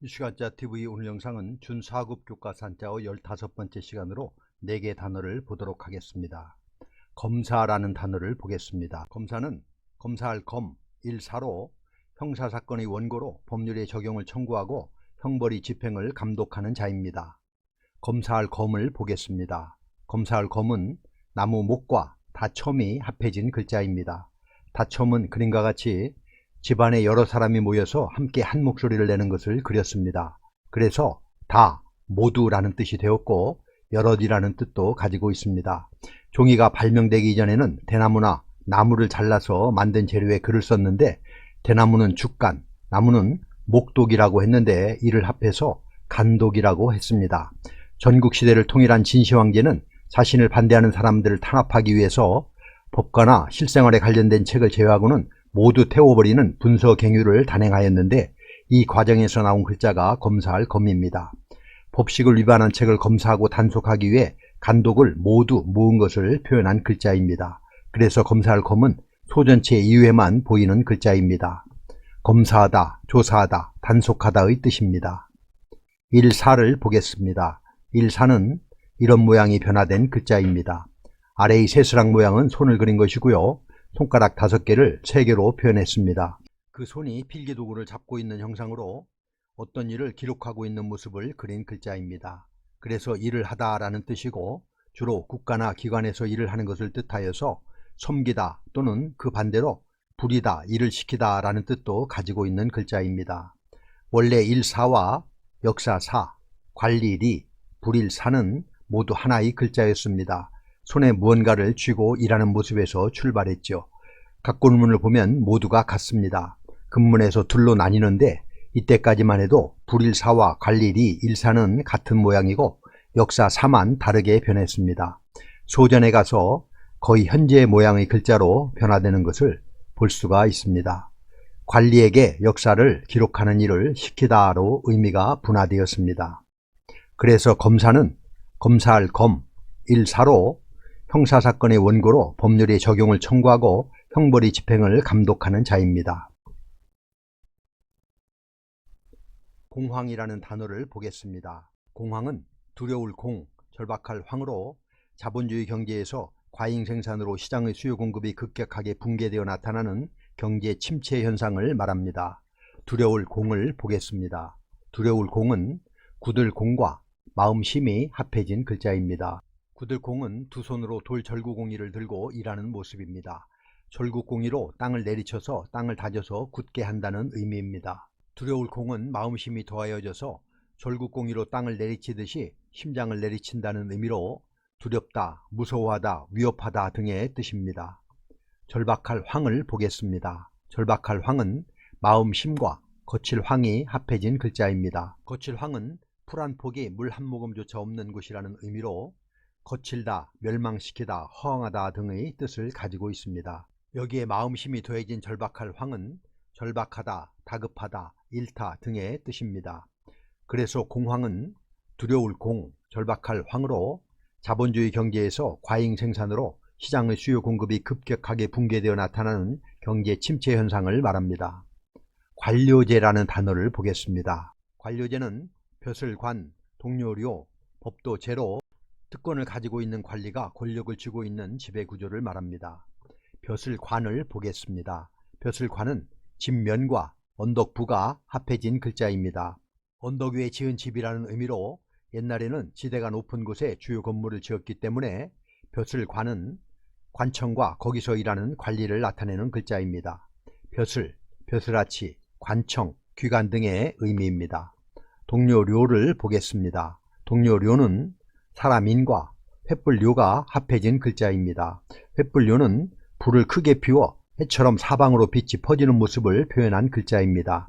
이시간자 TV 오늘 영상은 준 4급 교과산자어 15번째 시간으로 4개의 단어를 보도록 하겠습니다. 검사라는 단어를 보겠습니다. 검사는 검사할 검, 일사로 형사사건의 원고로 법률의 적용을 청구하고 형벌의 집행을 감독하는 자입니다. 검사할 검을 보겠습니다. 검사할 검은 나무 목과 다첨이 합해진 글자입니다. 다첨은 그림과 같이 집안에 여러 사람이 모여서 함께 한 목소리를 내는 것을 그렸습니다. 그래서 다, 모두라는 뜻이 되었고 여럿이라는 뜻도 가지고 있습니다. 종이가 발명되기 이전에는 대나무나 나무를 잘라서 만든 재료에 글을 썼는데 대나무는 죽간, 나무는 목독이라고 했는데 이를 합해서 간독이라고 했습니다. 전국시대를 통일한 진시황제는 자신을 반대하는 사람들을 탄압하기 위해서 법과나 실생활에 관련된 책을 제외하고는 모두 태워버리는 분서갱유를 단행하였는데 이 과정에서 나온 글자가 검사할 검입니다. 법식을 위반한 책을 검사하고 단속하기 위해 간독을 모두 모은 것을 표현한 글자입니다. 그래서 검사할 검은 소전체 이후에만 보이는 글자입니다. 검사하다, 조사하다, 단속하다의 뜻입니다. 일사를 보겠습니다. 일사는 이런 모양이 변화된 글자입니다. 아래의 새스랑 모양은 손을 그린 것이고요. 손가락 5개를 3개로 표현했습니다. 그 손이 필기도구를 잡고 있는 형상으로 어떤 일을 기록하고 있는 모습을 그린 글자입니다. 그래서 일을 하다 라는 뜻이고 주로 국가나 기관에서 일을 하는 것을 뜻하여서 섬기다 또는 그 반대로 부리다, 일을 시키다 라는 뜻도 가지고 있는 글자입니다. 원래 일사와 역사사, 관리리, 불일사는 모두 하나의 글자였습니다. 손에 무언가를 쥐고 일하는 모습에서 출발했죠. 각본문을 보면 모두가 같습니다. 근문에서 둘로 나뉘는데 이때까지만 해도 불일사와 관리리, 일사는 같은 모양이고 역사사만 다르게 변했습니다. 소전에 가서 거의 현재 모양의 글자로 변화되는 것을 볼 수가 있습니다. 관리에게 역사를 기록하는 일을 시키다로 의미가 분화되었습니다. 그래서 검사는 검사할 검, 일사로 형사사건의 원고로 법률의 적용을 청구하고 형벌의 집행을 감독하는 자입니다. 공황이라는 단어를 보겠습니다. 공황은 두려울 공, 절박할 황으로 자본주의 경제에서 과잉 생산으로 시장의 수요 공급이 급격하게 붕괴되어 나타나는 경제 침체 현상을 말합니다. 두려울 공을 보겠습니다. 두려울 공은 구들공과 마음심이 합해진 글자입니다. 구들공은 두 손으로 돌 절구공이를 들고 일하는 모습입니다. 절구공이로 땅을 내리쳐서 땅을 다져서 굳게 한다는 의미입니다. 두려울 공은 마음심이 더하여져서 절구공이로 땅을 내리치듯이 심장을 내리친다는 의미로 두렵다, 무서워하다, 위협하다 등의 뜻입니다. 절박할 황을 보겠습니다. 절박할 황은 마음심과 거칠 황이 합해진 글자입니다. 거칠 황은 풀 한 폭이 물 한 모금조차 없는 곳이라는 의미로 거칠다, 멸망시키다, 허황하다 등의 뜻을 가지고 있습니다. 여기에 마음심이 더해진 절박할 황은 절박하다, 다급하다, 일타 등의 뜻입니다. 그래서 공황은 두려울 공, 절박할 황으로 자본주의 경제에서 과잉 생산으로 시장의 수요 공급이 급격하게 붕괴되어 나타나는 경제 침체 현상을 말합니다. 관료제라는 단어를 보겠습니다. 관료제는 벼슬관, 동료료, 법도제로 특권을 가지고 있는 관리가 권력을 쥐고 있는 지배구조를 말합니다. 벼슬관을 보겠습니다. 벼슬관은 집면과 언덕부가 합해진 글자입니다. 언덕 위에 지은 집이라는 의미로 옛날에는 지대가 높은 곳에 주요 건물을 지었기 때문에 벼슬관은 관청과 거기서 일하는 관리를 나타내는 글자입니다. 벼슬, 벼슬아치, 관청, 귀관 등의 의미입니다. 동료료를 보겠습니다. 동료료는 사람인과 횃불료가 합해진 글자입니다. 횃불료는 불을 크게 피워 해처럼 사방으로 빛이 퍼지는 모습을 표현한 글자입니다.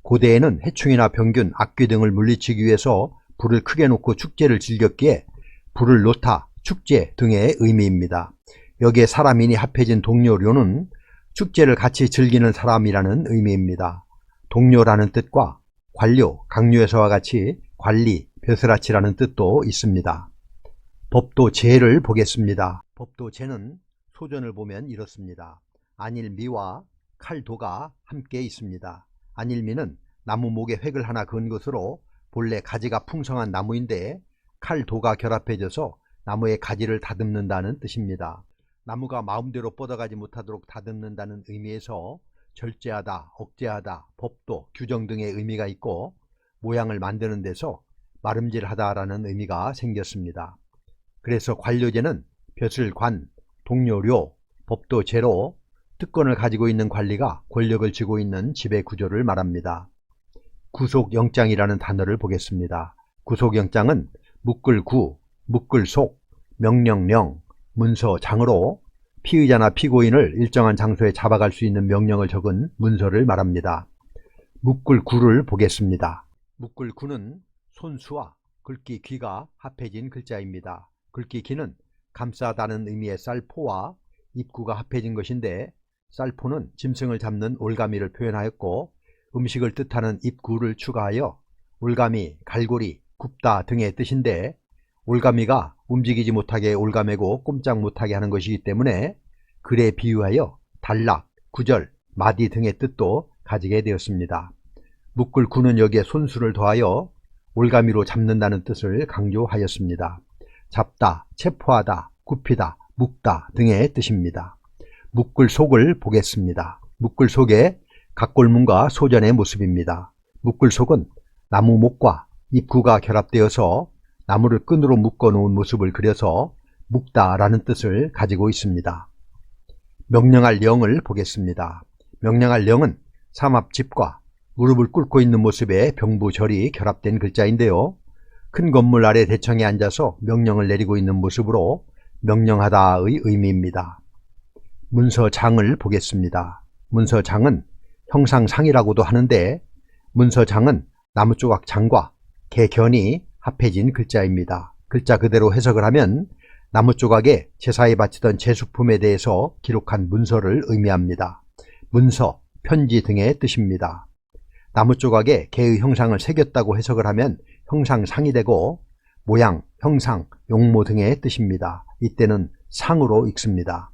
고대에는 해충이나 병균, 악귀 등을 물리치기 위해서 불을 크게 놓고 축제를 즐겼기에 불을 놓다, 축제 등의 의미입니다. 여기에 사람인이 합해진 동료료는 축제를 같이 즐기는 사람이라는 의미입니다. 동료라는 뜻과 관료, 강요에서와 같이 관리, 벼슬아치라는 뜻도 있습니다. 법도제를 보겠습니다. 법도제는 소전을 보면 이렇습니다. 안일미와 칼도가 함께 있습니다. 안일미는 나무 목에 획을 하나 그은 것으로 본래 가지가 풍성한 나무인데 칼, 도가 결합해져서 나무의 가지를 다듬는다는 뜻입니다. 나무가 마음대로 뻗어가지 못하도록 다듬는다는 의미에서 절제하다, 억제하다, 법도, 규정 등의 의미가 있고 모양을 만드는 데서 마름질하다라는 의미가 생겼습니다. 그래서 관료제는 벼슬, 관, 동료료, 법도, 제로, 특권을 가지고 있는 관리가 권력을 쥐고 있는 지배 구조를 말합니다. 구속영장이라는 단어를 보겠습니다. 구속영장은 묶을구, 묶을속, 명령령, 문서장으로 피의자나 피고인을 일정한 장소에 잡아갈 수 있는 명령을 적은 문서를 말합니다. 묶을구를 보겠습니다. 묶을구는 손수와 긁기 귀가 합해진 글자입니다. 긁기 귀는 감싸다는 의미의 쌀포와 입구가 합해진 것인데 쌀포는 짐승을 잡는 올가미를 표현하였고 음식을 뜻하는 입구를 추가하여 올가미, 갈고리, 굽다 등의 뜻인데 올가미가 움직이지 못하게 올가매고 꼼짝 못하게 하는 것이기 때문에 글에 비유하여 단락, 구절, 마디 등의 뜻도 가지게 되었습니다. 묶을구는 여기에 손수를 더하여 올가미로 잡는다는 뜻을 강조하였습니다. 잡다, 체포하다, 굽히다, 묶다 등의 뜻입니다. 묶을속을 보겠습니다. 묶을속의 각골문과 소전의 모습입니다. 묶을속은 나무 목과 입구가 결합되어서 나무를 끈으로 묶어 놓은 모습을 그려서 묶다라는 뜻을 가지고 있습니다. 명령할 영을 보겠습니다. 명령할 영은 삼합집과 무릎을 꿇고 있는 모습의 병부절이 결합된 글자인데요. 큰 건물 아래 대청에 앉아서 명령을 내리고 있는 모습으로 명령하다의 의미입니다. 문서장을 보겠습니다. 문서장은 형상상이라고도 하는데 문서장은 나무조각 장과 개견이 합해진 글자입니다. 글자 그대로 해석을 하면 나무조각에 제사에 바치던 제수품에 대해서 기록한 문서를 의미합니다. 문서, 편지 등의 뜻입니다. 나무조각에 개의 형상을 새겼다고 해석을 하면 형상상이 되고 모양, 형상, 용모 등의 뜻입니다. 이때는 상으로 읽습니다.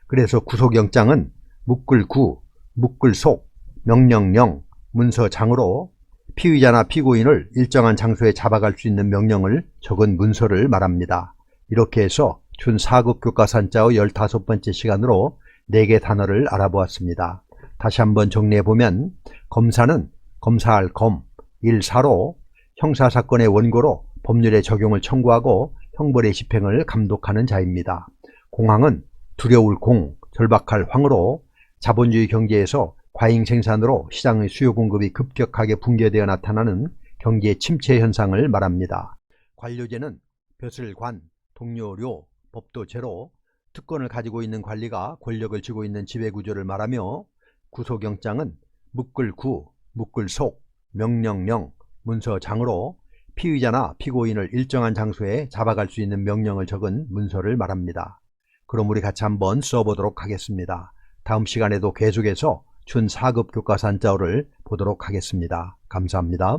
그래서 구속영장은 묶을구, 묶을속, 명령령, 문서장으로 피의자나 피고인을 일정한 장소에 잡아갈 수 있는 명령을 적은 문서를 말합니다. 이렇게 해서 준 4급 교과산자의 15번째 시간으로 4개 단어를 알아보았습니다. 다시 한번 정리해보면 검사는 검사할 검, 일사로 형사사건의 원고로 법률의 적용을 청구하고 형벌의 집행을 감독하는 자입니다. 공황은 두려울 공, 절박할 황으로 자본주의 경제에서 과잉 생산으로 시장의 수요 공급이 급격하게 붕괴되어 나타나는 경제 침체 현상을 말합니다. 관료제는 벼슬, 관, 동료료, 법도, 제로, 특권을 가지고 있는 관리가 권력을 쥐고 있는 지배구조를 말하며 구속영장은 묶을구, 묶을속, 명령령, 문서장으로 피의자나 피고인을 일정한 장소에 잡아갈 수 있는 명령을 적은 문서를 말합니다. 그럼 우리 같이 한번 써보도록 하겠습니다. 다음 시간에도 계속해서 준 4급 교과산자어를 보도록 하겠습니다. 감사합니다.